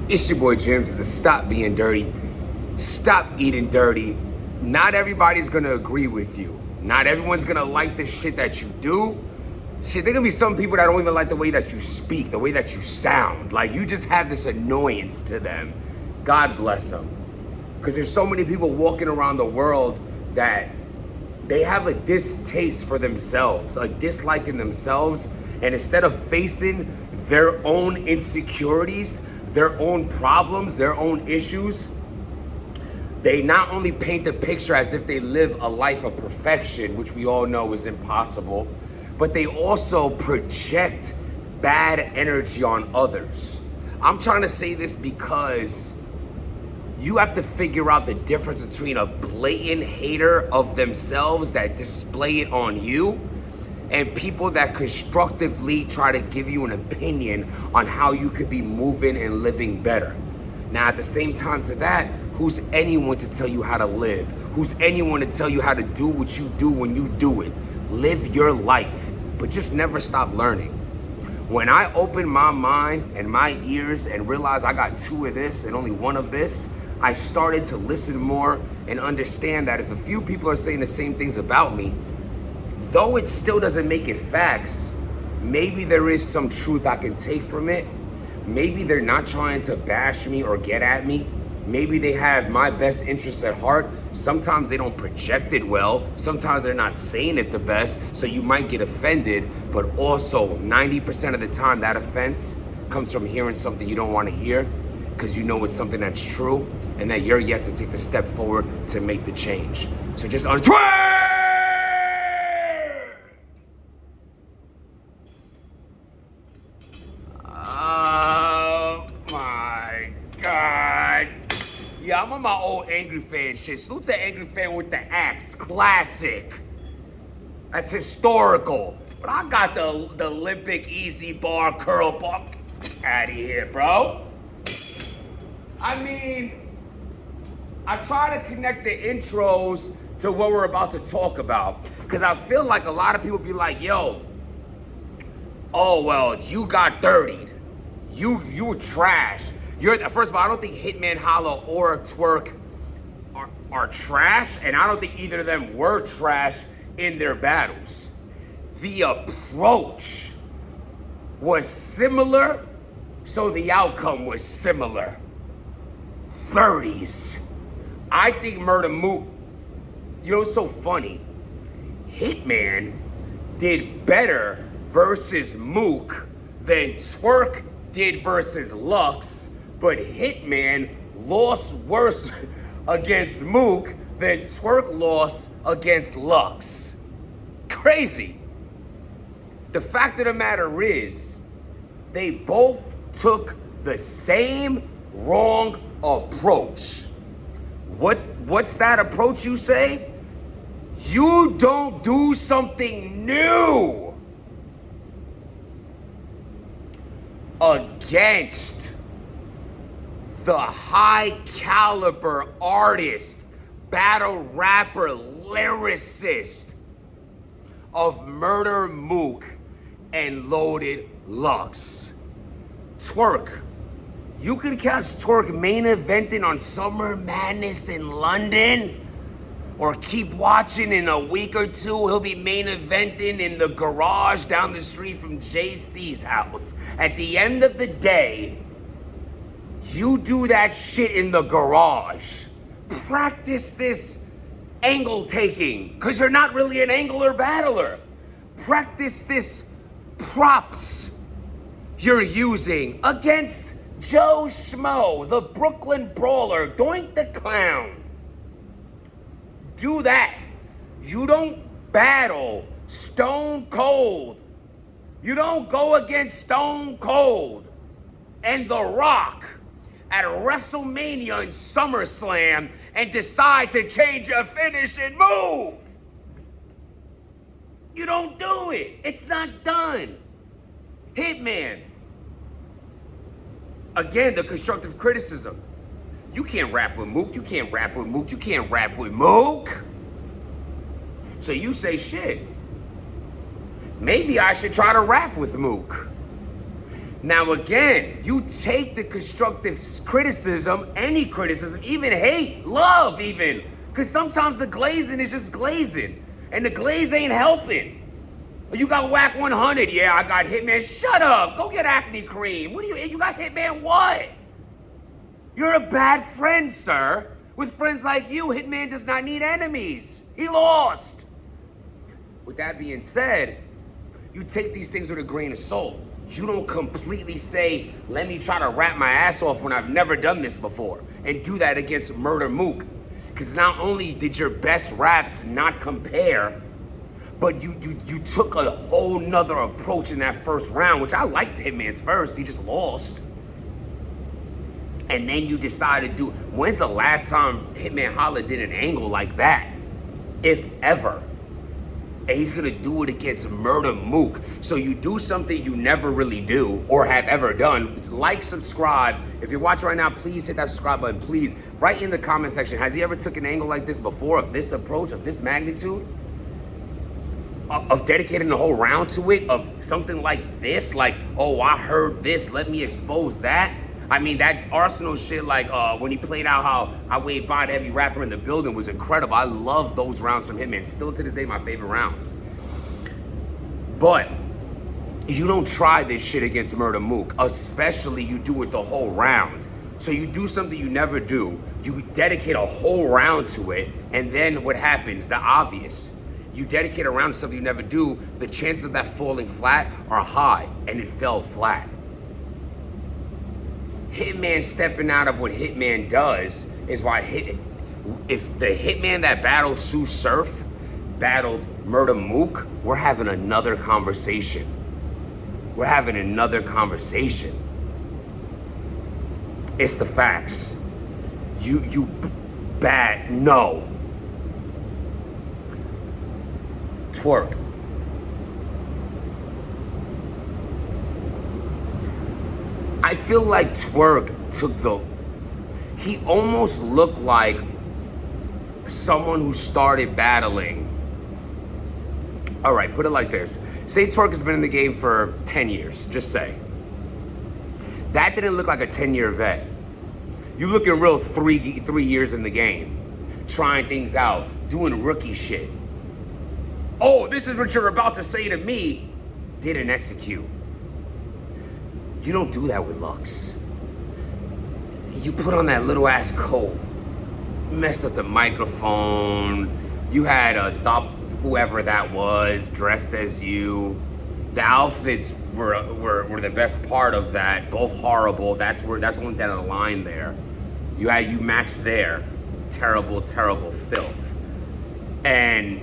It's your boy James with the Stop Being Dirty, Stop Eating Dirty. Not everybody's gonna agree with you. Not everyone's gonna like the shit that you do. Shit, there gonna be some people that don't even like the way that you speak, the way that you sound. Like, you just have this annoyance to them. God bless them. Because there's so many people walking around the world that they have a distaste for themselves, a dislike in themselves, and instead of facing their own insecurities, their own problems, their own issues, they not only paint a picture as if they live a life of perfection, which we all know is impossible, but they also project bad energy on others. I'm trying to say this because you have to figure out the difference between a blatant hater of themselves that display it on you and people that constructively try to give you an opinion on how you could be moving and living better. Now, at the same time to that, who's anyone to tell you how to live? Who's anyone to tell you how to do what you do when you do it? Live your life, but just never stop learning. When I opened my mind and my ears and realized I got two of this and only one of this, I started to listen more and understand that if a few people are saying the same things about me, though it still doesn't make it facts, maybe there is some truth I can take from it. Maybe they're not trying to bash me or get at me. Maybe they have my best interests at heart. Sometimes they don't project it well. Sometimes they're not saying it the best, so you might get offended. But also, 90% of the time, that offense comes from hearing something you don't want to hear because you know it's something that's true and that you're yet to take the step forward to make the change. So just on twerk! God. Yeah, I'm on my old Angry Fan shit. Salute to Angry Fan with the axe. Classic. That's historical. But I got the Olympic easy bar curl bar. Out of here, bro. I mean, I try to connect the intros to what we're about to talk about. Because I feel like a lot of people be like, yo, oh, well, you got dirtied. You were trash. First of all, I don't think Hitman, Hollow, or Twork are trash, and I don't think either of them were trash in their battles. The approach was similar, so the outcome was similar. 30s. I think Murder Mook, you know what's so funny? Hitman did better versus Mook than Twork did versus Lux. But Hitman lost worse against Mook than Twork lost against Lux. Crazy. The fact of the matter is, they both took the same wrong approach. What's that approach you say? You don't do something new against the high caliber artist, battle rapper, lyricist of Murder Mook and Loaded Lux. Twork. You can catch Twork main eventing on Summer Madness in London, or keep watching in a week or two. He'll be main eventing in the garage down the street from JC's house. At the end of the day, you do that shit in the garage. Practice this angle taking, because you're not really an angler battler. Practice this props you're using against Joe Schmo, the Brooklyn Brawler, Doink the Clown. Do that. You don't battle Stone Cold. You don't go against Stone Cold and The Rock at WrestleMania and SummerSlam and decide to change your finishing move. You don't do it. It's not done. Hitman. Again, the constructive criticism. You can't rap with Mook. You can't rap with Mook. You can't rap with Mook. So you say, shit, maybe I should try to rap with Mook. Now again, you take the constructive criticism, any criticism, even hate, love even, because sometimes the glazing is just glazing, and the glaze ain't helping. You got whack 100, yeah, I got Hitman. Shut up, go get acne cream. What do you got Hitman what? You're a bad friend, sir. With friends like you, Hitman does not need enemies. He lost. With that being said, you take these things with a grain of salt. You don't completely say, let me try to rap my ass off when I've never done this before, and do that against Murder Mook. Because not only did your best raps not compare, but you took a whole nother approach in that first round, which I liked Hitman's first, he just lost. And then you decided to do, when's the last time Hitman Holla did an angle like that? If ever. And he's gonna do it against Murder Mook. So you do something you never really do or have ever done. Like, subscribe. If you're watching right now, please hit that subscribe button. Please, write in the comment section, has he ever took an angle like this before, of this approach, of this magnitude? Of dedicating the whole round to it, of something like this, like, oh, I heard this, let me expose that. I mean, that Arsenal shit, like when he played out how I weighed by every rapper in the building was incredible. I love those rounds from Hitman. Still to this day, my favorite rounds. But you don't try this shit against Murder Mook, especially you do it the whole round. So you do something you never do, you dedicate a whole round to it, and then what happens? The obvious. You dedicate a round to something you never do, the chances of that falling flat are high, and it fell flat. Hitman stepping out of what Hitman does is why if the Hitman that battled Sue Surf battled Murder Mook, we're having another conversation. We're having another conversation. It's the facts. You bad, no. Twork. I feel like Twork he almost looked like someone who started battling. All right, put it like this. Say Twork has been in the game for 10 years, just say. That didn't look like a 10-year vet. You looking real three years in the game, trying things out, doing rookie shit. Oh, this is what you're about to say to me. Didn't execute. You don't do that with Lux. You put on that little ass coat, messed up the microphone, you had a whoever that was dressed as you. The outfits were the best part of that, both horrible. That's the only thing on the line there. You matched there. Terrible, terrible filth. And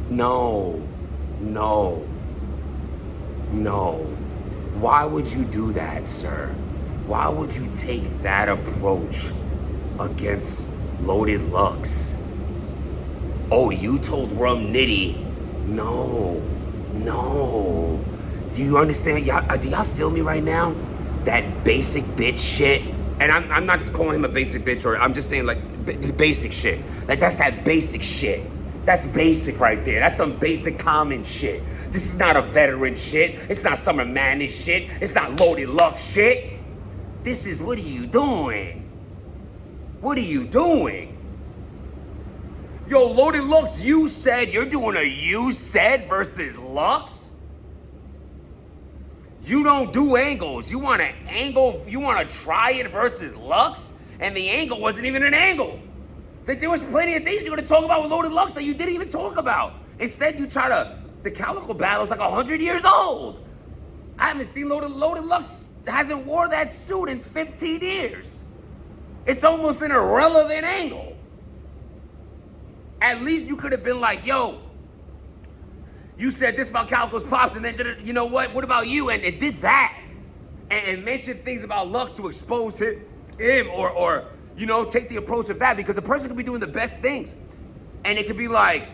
no. Why would you do that, sir? Why would you take that approach against Loaded Lux? Oh, you told Rum Nitty, no. Do you understand? Do y'all feel me right now? That basic bitch shit. And I'm not calling him a basic bitch, or I'm just saying like basic shit. Like that's that basic shit. That's basic right there. That's some basic common shit. This is not a veteran shit. It's not Summer Madness shit. It's not Loaded Luck shit. This is, what are you doing? What are you doing? Yo, Loaded Lux, you said you're doing a you said versus Lux? You don't do angles. You want to angle, you want to try it versus Lux? And the angle wasn't even an angle. There was plenty of things you were going to talk about with Loaded Lux that you didn't even talk about. Instead, you try to, the Calico battle's like 100 years old. I haven't seen Loaded Lux hasn't wore that suit in 15 years. It's almost an irrelevant angle. At least you could have been like, yo, you said this about Calico's pops, and then you know what about you? And it did that. And mentioned things about Lux to expose him or you know, take the approach of that, because a person could be doing the best things. And it could be like,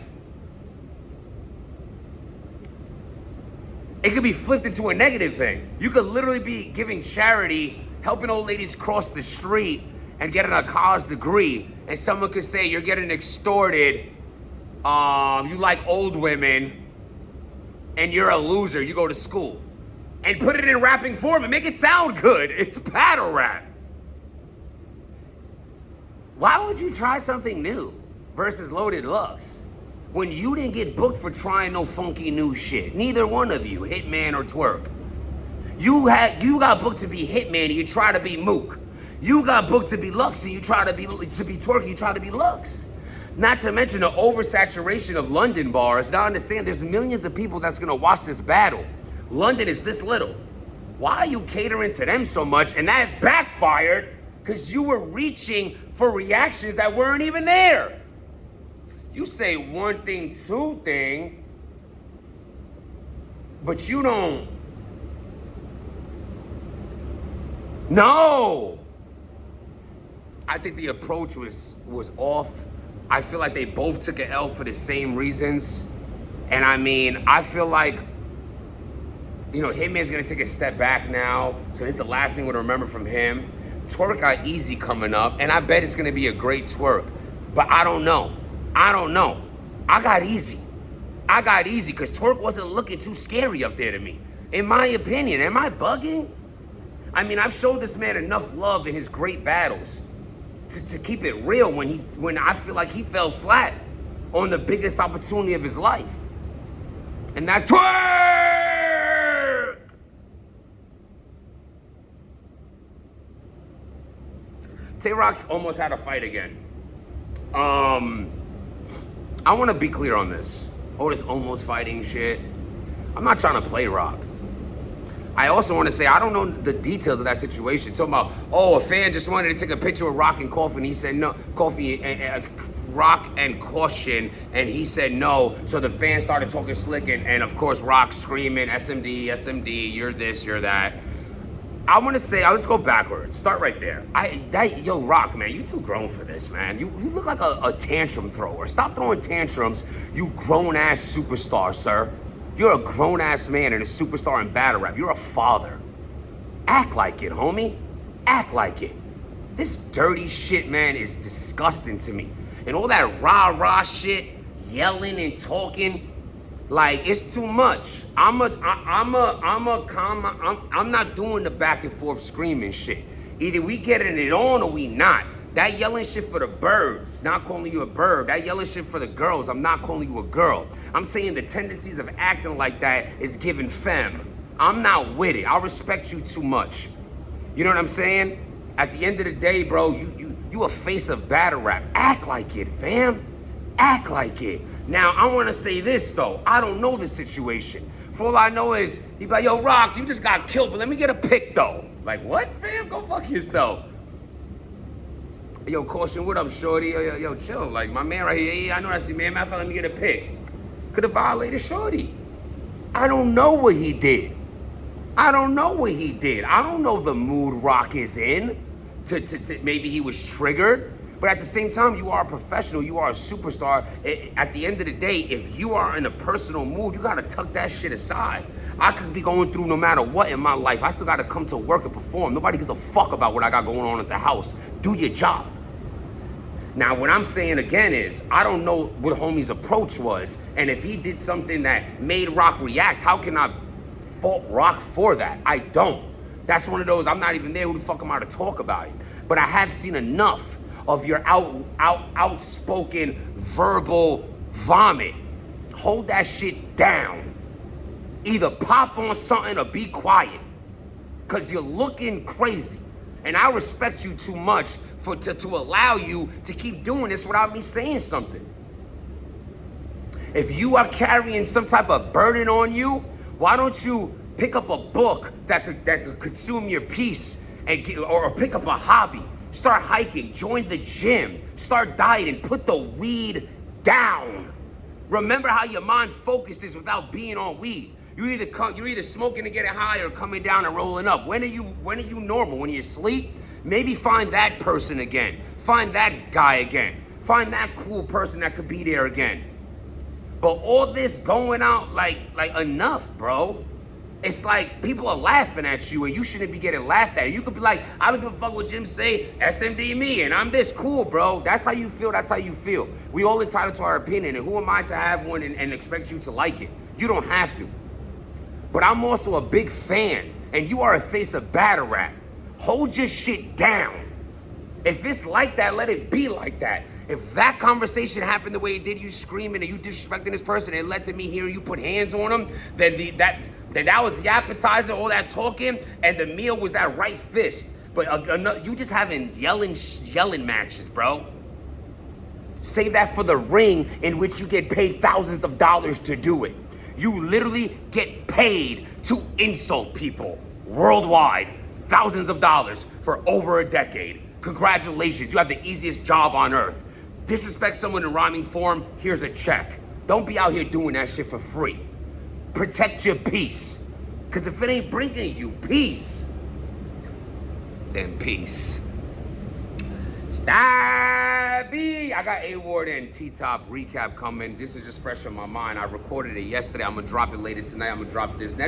it could be flipped into a negative thing. You could literally be giving charity, helping old ladies cross the street and getting a college degree. And someone could say, you're getting extorted, you like old women, and you're a loser, you go to school. and put it in rapping form and make it sound good. It's battle rap. Why would you try something new versus Loaded Lux when you didn't get booked for trying no funky new shit? Neither one of you, Hitman or Twork. You got booked to be Hitman and you try to be Mook. You got booked to be Lux and you try to be Twork and you try to be Lux. Not to mention the oversaturation of London bars. Now understand there's millions of people that's gonna watch this battle. London is this little. Why are you catering to them so much? And that backfired because you were reaching for reactions that weren't even there. You say one thing, two thing, but you don't. No. I think the approach was off. I feel like they both took an L for the same reasons. And I mean, I feel like, Hitman's gonna take a step back now. So this is the last thing we're gonna remember from him. Twork got Easy coming up, and I bet it's gonna be a great Twork. But I don't know. I got Easy because Twork wasn't looking too scary up there to me. In my opinion, am I bugging? I mean, I've showed this man enough love in his great battles to keep it real when I feel like he fell flat on the biggest opportunity of his life. And that's Twork! Tay-Rock almost had a fight again. I want to be clear on this. Oh, this almost fighting shit. I'm not trying to play Rock. I also want to say, I don't know the details of that situation. Talking about, a fan just wanted to take a picture with Rock and Coffee, and he said no, Rock and Caution, and he said no. So the fans started talking slick, and of course, Rock screaming, SMD, you're this, you're that. I want to say, let's go backwards. Start right there. Rock, man, you too grown for this, man. You look like a tantrum thrower. Stop throwing tantrums, you grown-ass superstar, sir. You're a grown-ass man and a superstar in battle rap. You're a father. Act like it, homie. Act like it. This dirty shit, man, is disgusting to me. And all that rah-rah shit, yelling and talking, like, it's too much. I'm not doing the back and forth screaming shit. Either we getting it on or we not. That yelling shit for the birds, not calling you a bird. That yelling shit for the girls, I'm not calling you a girl. I'm saying the tendencies of acting like that is giving femme. I'm not with it. I respect you too much. You know what I'm saying? At the end of the day, bro, you a face of battle rap. Act like it, fam. Act like it. Now, I want to say this, though. I don't know the situation. For all I know is, he be like, yo, Rock, you just got killed, but let me get a pic, though. Like, what, fam? Go fuck yourself. Yo, Caution, what up, shorty? Yo, chill. Like, my man right here, yeah, I know that's the man. Matter of fact, let me get a pic. Could have violated shorty. I don't know what he did. I don't know the mood Rock is in. To maybe he was triggered. But at the same time, you are a professional. You are a superstar. At the end of the day, if you are in a personal mood, you got to tuck that shit aside. I could be going through no matter what in my life. I still got to come to work and perform. Nobody gives a fuck about what I got going on at the house. Do your job. Now, what I'm saying again is, I don't know what homie's approach was. And if he did something that made Rock react, how can I fault Rock for that? I don't. That's one of those, I'm not even there. Who the fuck am I to talk about it? But I have seen enough of your outspoken verbal vomit. Hold that shit down. Either pop on something or be quiet. Cause you're looking crazy. And I respect you too much to allow you to keep doing this without me saying something. If you are carrying some type of burden on you, why don't you pick up a book that could consume your peace or pick up a hobby? Start hiking, join the gym, start dieting, put the weed down. Remember how your mind focuses without being on weed. You're either smoking to get it high or coming down and rolling up. When are you normal? When you asleep? Maybe find that person again. Find that guy again. Find that cool person that could be there again. But all this going out like enough, bro. It's like people are laughing at you and you shouldn't be getting laughed at. You could be like, I don't give a fuck what Jim say, SMD me, and I'm this cool, bro. That's how you feel, that's how you feel. We all entitled to our opinion, and who am I to have one and expect you to like it? You don't have to. but I'm also a big fan, and you are a face of battle rap. Hold your shit down. If it's like that, let it be like that. If that conversation happened the way it did, you screaming and you disrespecting this person, and it led to me hearing you put hands on them, then that was the appetizer, all that talking, and the meal was that right fist. But you just having yelling matches, bro. Save that for the ring, in which you get paid thousands of dollars to do it. You literally get paid to insult people worldwide, thousands of dollars for over a decade. Congratulations, you have the easiest job on earth. Disrespect someone in rhyming form, here's a check. Don't be out here doing that shit for free. Protect your peace. Because if it ain't bringing you peace, then peace. Stabby! I got A-Ward and T-Top recap coming. This is just fresh on my mind. I recorded it yesterday. I'm going to drop it later tonight. I'm going to drop this now.